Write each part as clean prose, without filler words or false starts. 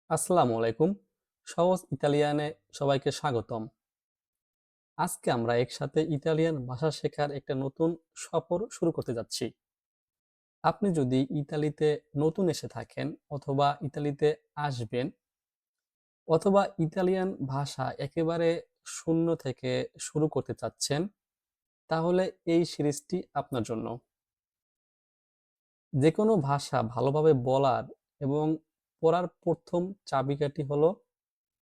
আসসালামু আলাইকুম। সহজ ইতালিয়ানে সবাইকে স্বাগতম। আজকে আমরা একসাথে ইতালিয়ান ভাষা শেখার একটা নতুন সফর শুরু করতে যাচ্ছি। আপনি যদি ইতালিতে নতুন এসে থাকেন অথবা ইতালিতে আসবেন অথবা ইতালিয়ান ভাষা একেবারে শূন্য থেকে শুরু করতে চাচ্ছেন, তাহলে এই সিরিজটি আপনার জন্য। যেকোনো ভাষা ভালোভাবে বলার এবং পড়ার প্রথম চাবিকাঠি হলো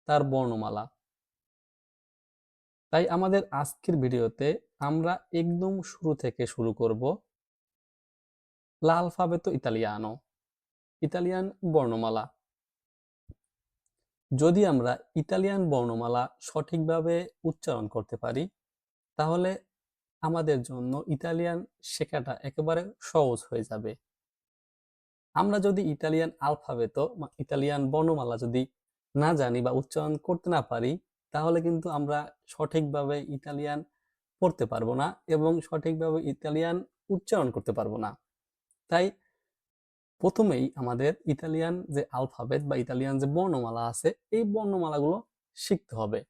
তার বর্ণমালা। তাই আমাদের আজকের ভিডিওতে আমরা একদম শুরু থেকে শুরু করব l'alfabeto italiano, ইতালিয়ান বর্ণমালা। যদি আমরা ইতালিয়ান বর্ণমালা সঠিকভাবে উচ্চারণ করতে পারি, তাহলে আমাদের জন্য ইতালিয়ান শেখাটা একেবারে সহজ হয়ে যাবে। আমরা যদি ইতালিয়ান আলফাবেতো ইতালিয়ান বর্ণমালা যদি না জানি বা উচ্চারণ করতে না পারি, তাহলে কিন্তু আমরা সঠিকভাবে ইতালিয়ান পড়তে পারবো না এবং সঠিকভাবে ইতালিয়ান উচ্চারণ করতে পারবো না। তাই প্রথমেই আমাদের ইতালিয়ান যে আলফাবেট বা ইতালিয়ান যে বর্ণমালা আছে, এই বর্ণমালাগুলো শিখতে হবে।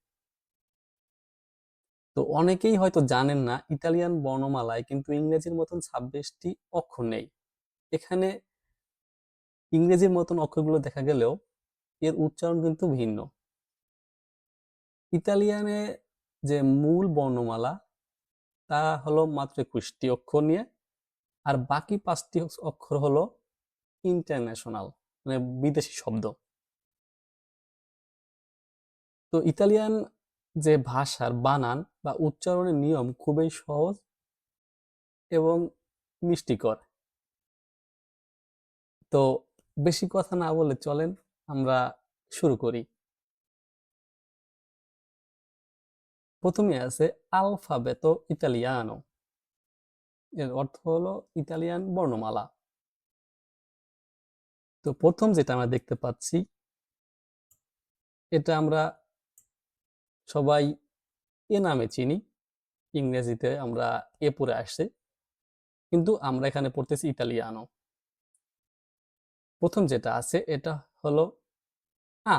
তো অনেকেই হয়তো জানেন না, ইতালিয়ান বর্ণমালায় কিন্তু ইংরেজির মতন 26টি অক্ষর নেই। এখানে ইংরেজির মতন অক্ষরগুলো দেখা গেলেও এর উচ্চারণ কিন্তু ভিন্ন। ইতালিয়ানে যে মূল বর্ণমালা তা হলো মাত্র 21টি অক্ষর নিয়ে, আর বাকি 5টি অক্ষর হলো ইন্টারন্যাশনাল, মানে বিদেশি শব্দ। তো ইতালিয়ান যে ভাষার বানান বা উচ্চারণের নিয়ম খুবই সহজ এবং মিষ্টিকর। তো বেশি কথা না বলে চলেন আমরা শুরু করি। প্রথমে আছে আলফাবেতো ইতালিয়ানো, এর অর্থ হলো ইতালিয়ান বর্ণমালা। তো প্রথম যেটা আমরা দেখতে পাচ্ছি, এটা আমরা সবাই এ নামে চিনি। ইংরেজিতে আমরা এ পড়ে আসছে, কিন্তু আমরা এখানে পড়তেছি ইতালিয়ানো। প্রথম যেটা আছে এটা হলো আ।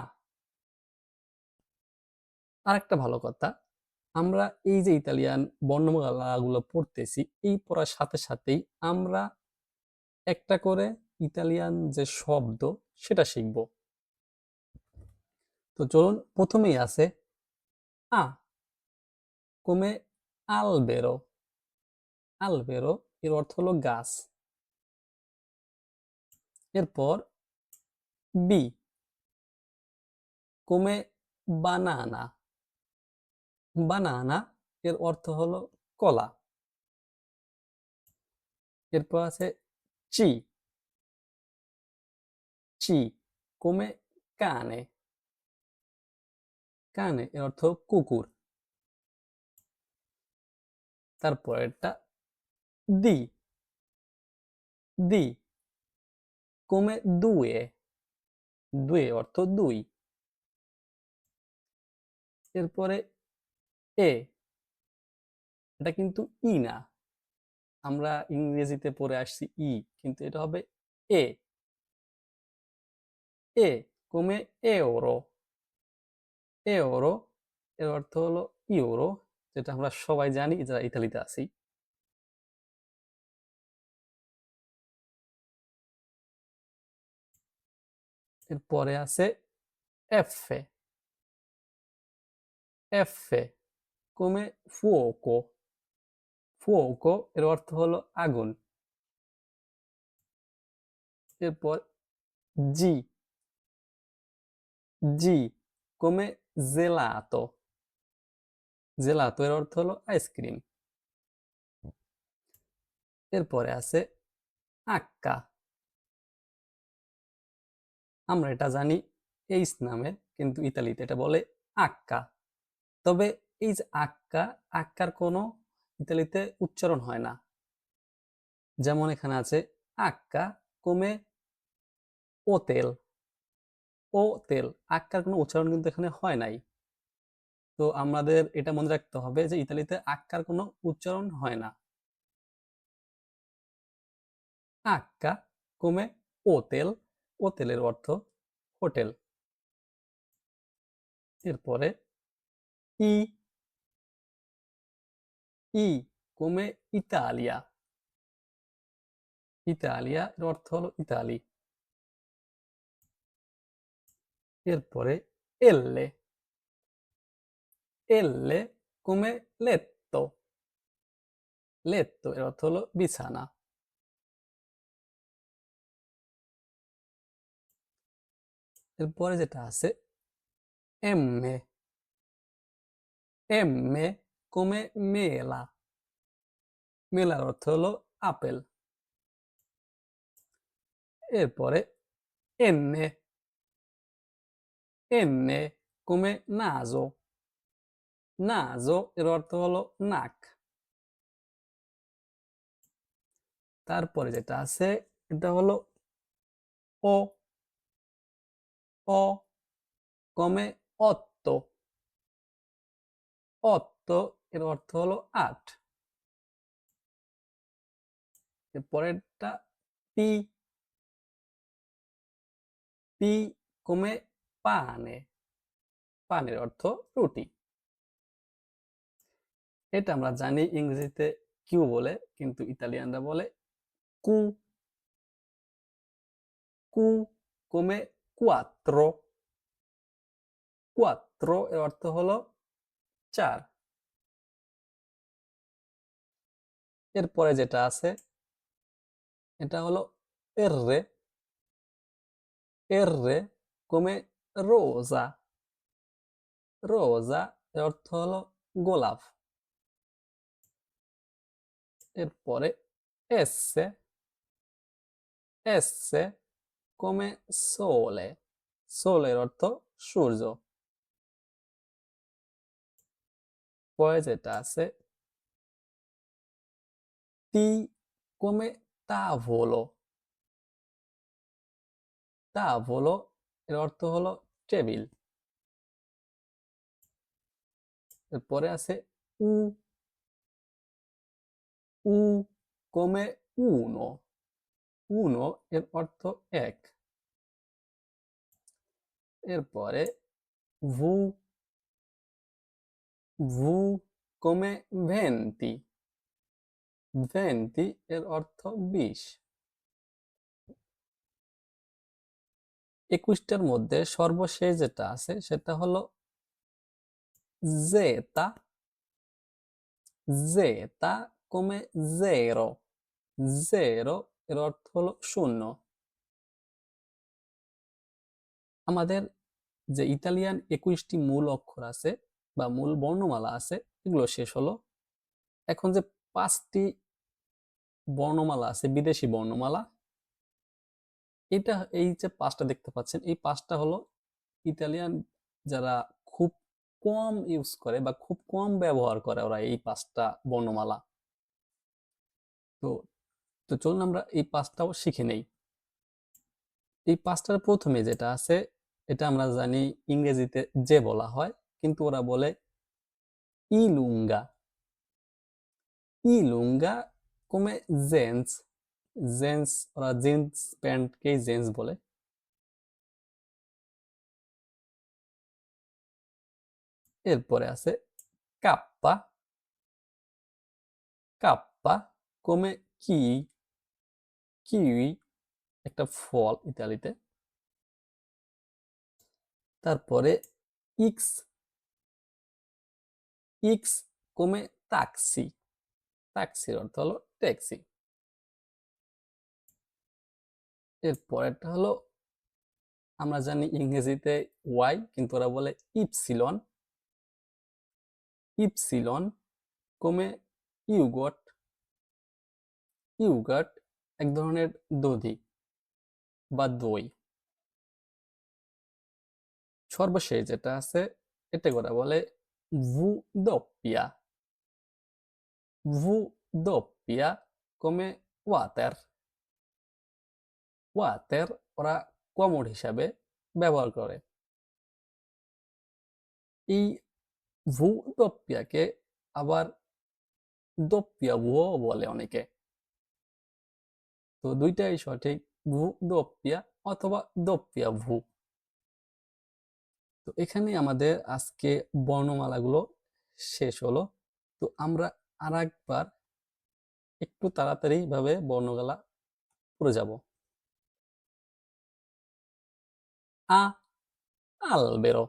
আরেকটা ভালো কথা, আমরা এই যে ইতালিয়ান বর্ণমালাগুলো পড়তেছি, এই পড়ার সাথে সাথেই আমরা একটা করে ইতালিয়ান যে শব্দ সেটা শিখব। তো চলুন, প্রথমেই আছে আ, come albero। আলবেরো এর অর্থ হলো গাছ। এরপর বি, come banana। বানানা এর অর্থ হলো কলা। এরপর আছে চি, চি come cane। কানে এর অর্থ কুকুর। তারপরেরটা দি, দি come due। দুয়ে অর্থ দুই। এরপরে এ, এটা কিন্তু ই না, আমরা ইংরেজিতে পড়ে আসছি ই, কিন্তু এটা হবে এ। এ come euro। euro এর অর্থ হলো ইউরো, যেটা আমরা সবাই জানি যারা ইতালিতে আছি। এরপরে আছে এফে। এফে come fuoco। ফুওকো এর অর্থ হলো আগুন। এরপর জি, জি come জেলাতো। জেলাতো এর অর্থ হলো আইসক্রিম। এরপরে আছে আক্কা। আমরা এটা জানি এইস নামে, কিন্তু ইতালিতে এটা বলে আক্কা। তবে এই যে আক্কা, আক্কার কোনো ইতালিতে উচ্চারণ হয় না। যেমন এখানে আছে আক্কা come ওতেল। ও তেল, আক্কার কোনো উচ্চারণ কিন্তু এখানে হয় নাই। তো আমাদের এটা মনে রাখতে হবে যে ইতালিতে আক্কার কোনো উচ্চারণ হয় না। আক্কা come ওতেল, ওতেলের অর্থ হোটেল। এরপরে ই ই come ইতালিয়া। ইতালিয়া এর অর্থ হলো ইতালি। এরপরে এল্লে এল্লে come letto। লেত্তো এর অর্থ হলো বিছানা। এরপরে যেটা আছে এম্মে এম্মে come মেলা। মেলার অর্থ হলো আপেল। এরপরে এন্নে এন্নে come নাজো। নাজো এর অর্থ হলো নাক। তারপরে যেটা আছে এটা হলো ও ও come otto। otto এর অর্থ হলো 8। এরপরেরটা পি পি come pane। পানের অর্থ রুটি। এটা আমরা জানি ইংরেজিতে কিউ বলে, কিন্তু ইতালিয়ানরা বলে কু। কু come quattro। quattro এর অর্থ হলো 4। এরপরে যেটা আছে এটা হলো এররে এররে come rosa। রোজা এর অর্থ হলো গোলাপ। এরপরে এসে এসে come sole। সোলে এর অর্থ সূর্য। পরে যেটা আছে টি come tavolo। tavolo এর অর্থ হলো টেবিল। এরপরে আছে উ উ come uno। uno এর অর্থ এক। এরপরে ভু ভু come venti। ভেন্তি এর অর্থ 20। 21টার মধ্যে সর্বশেষ যেটা আছে সেটা হলো জেতা জেতা come zero। zero এর অর্থ হলো শূন্য। আমাদের যে ইতালিয়ান 21টি মূল অক্ষর আছে বা মূল বর্ণমালা আছে এগুলো শেষ হলো। এখন যে 5টি বর্ণমালা আছে বিদেশি বর্ণমালা, এই যে 5টা দেখতে পাচ্ছেন এই 5টা হলো ইতালিয়ান যারা খুব কম ইউজ করে বা খুব কম ব্যবহার করে ওরা এই 5টা বর্ণমালা। তো তো চলুন আমরা এই 5টাও শিখে নেই। এই 5টার প্রথমে যেটা আছে এটা আমরা জানি ইংরেজিতে যে বলা হয়, কিন্তু ওরা বলে ইলুঙ্গা। ইলুঙ্গা come জেন্স। জেন্স ওরা জিন্স প্যান্টকেই জেন্স বলে। এরপরে আছে কাপ্পা। কাপ্পা come কি কিউই একটা ফল ইতালিতে। তারপরে ইক্স ইক্স come তাক্সি। তাক্সির অর্থ হলো ট্যাক্সি। এর পরেরটা হলো আমরা জানি ইংরেজিতে ওয়াই, কিন্তু ওরা বলে ইপসিলন। Epsilon come ইউগট। ইউগট এক ধরনের দধি বা দই। সর্বশেষ যেটা আছে এটাকে ওরা বলে ভু দোপ্পিয়া। ভু দোপ্পিয়া come ওয়াটার। ওয়াটার ওরা কমোড হিসাবে ব্যবহার করে। এই ভু দোপ্পিয়াকে আবার দোপ্পিয়া ভুও বলে অনেকে। তো দুইটাই সঠিক, ভু দোপ্পিয়া অথবা দোপ্পিয়া ভু। তো এখানে আমাদের আজকে বর্ণমালাগুলো শেষ হলো। তো আমরা আরেকবার একটু তাড়াতাড়ি ভাবে বর্ণমালা পড়ে যাব। আ albero,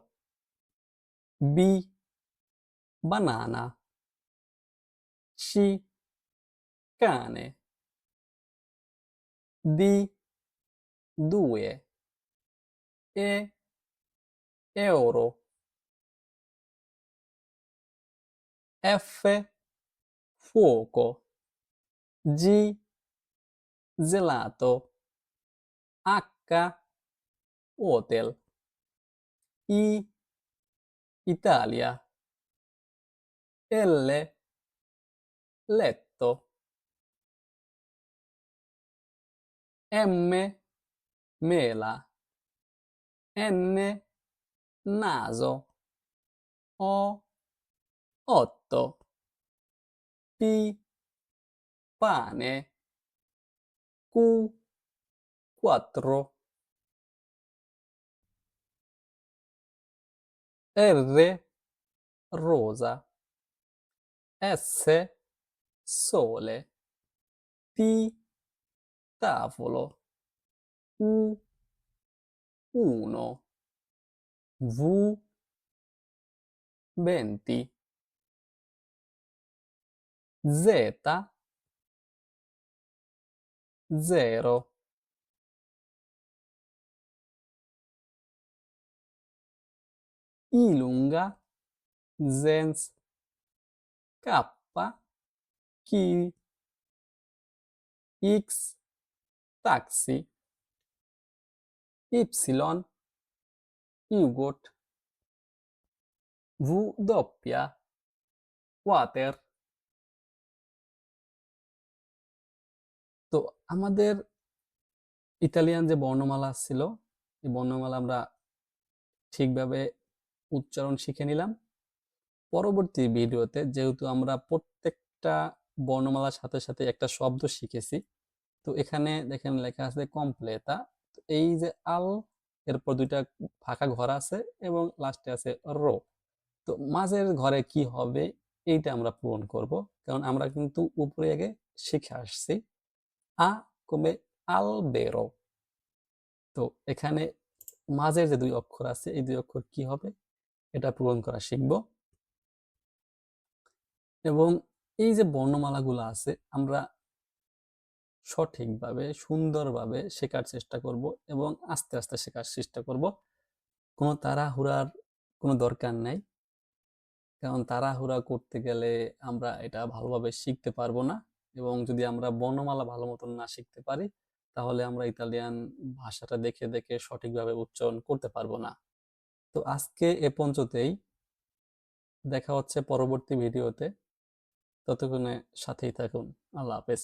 B banana, C cane, D 2, E euro, F fuoco, G gelato, H hotel, I Italia, L letto, M mela, N naso, O 8, P pane, Q 4, R rosa, S sole, T tavolo, U 1, V 20, Z 0, I lunga, Zens, K, Ki, X, taxi, Y, yogurt, V doppia, water। তো আমাদের Italian যে বর্ণমালা ছিল, এই বর্ণমালা আমরা ঠিকভাবে উচ্চারণ শিখে নিলাম। পরবর্তী ভিডিওতে যেহেতু আমরা প্রত্যেকটা বর্ণমালার সাথে সাথে একটা শব্দ শিখেছি, তো এখানে দেখেন লেখা আছে কমপ্লেতা। এই যে আল, এরপর দুইটা ফাঁকা ঘর আছে এবং লাস্টে আছে রো। তো মাঝের ঘরে কি হবে এইটা আমরা পূরণ করব, কারণ আমরা কিন্তু উপরে আগে শিখে আসছি আ কমে আলবেরো। তো এখানে মাঝের যে দুই অক্ষর আছে এই দুই অক্ষর কি হবে এটা পূরণ করা শিখব। এবং এই যে বর্ণমালাগুলো আছে আমরা সঠিকভাবে সুন্দরভাবে শেখার চেষ্টা করব এবং আস্তে আস্তে শেখার চেষ্টা করব। কোনো তাড়াহুড়ার কোনো দরকার নাই, কারণ তাড়াহুড়া করতে গেলে আমরা এটা ভালোভাবে শিখতে পারবো না। এবং যদি আমরা বর্ণমালা ভালো মতন না শিখতে পারি তাহলে আমরা ইতালিয়ান ভাষাটা দেখে দেখে সঠিকভাবে উচ্চারণ করতে পারবো না। তো আজকে এ পর্যন্তই, দেখা হচ্ছে পরবর্তী ভিডিওতে। ততক্ষণে সাথেই থাকুন। আল্লাহ হাফেজ।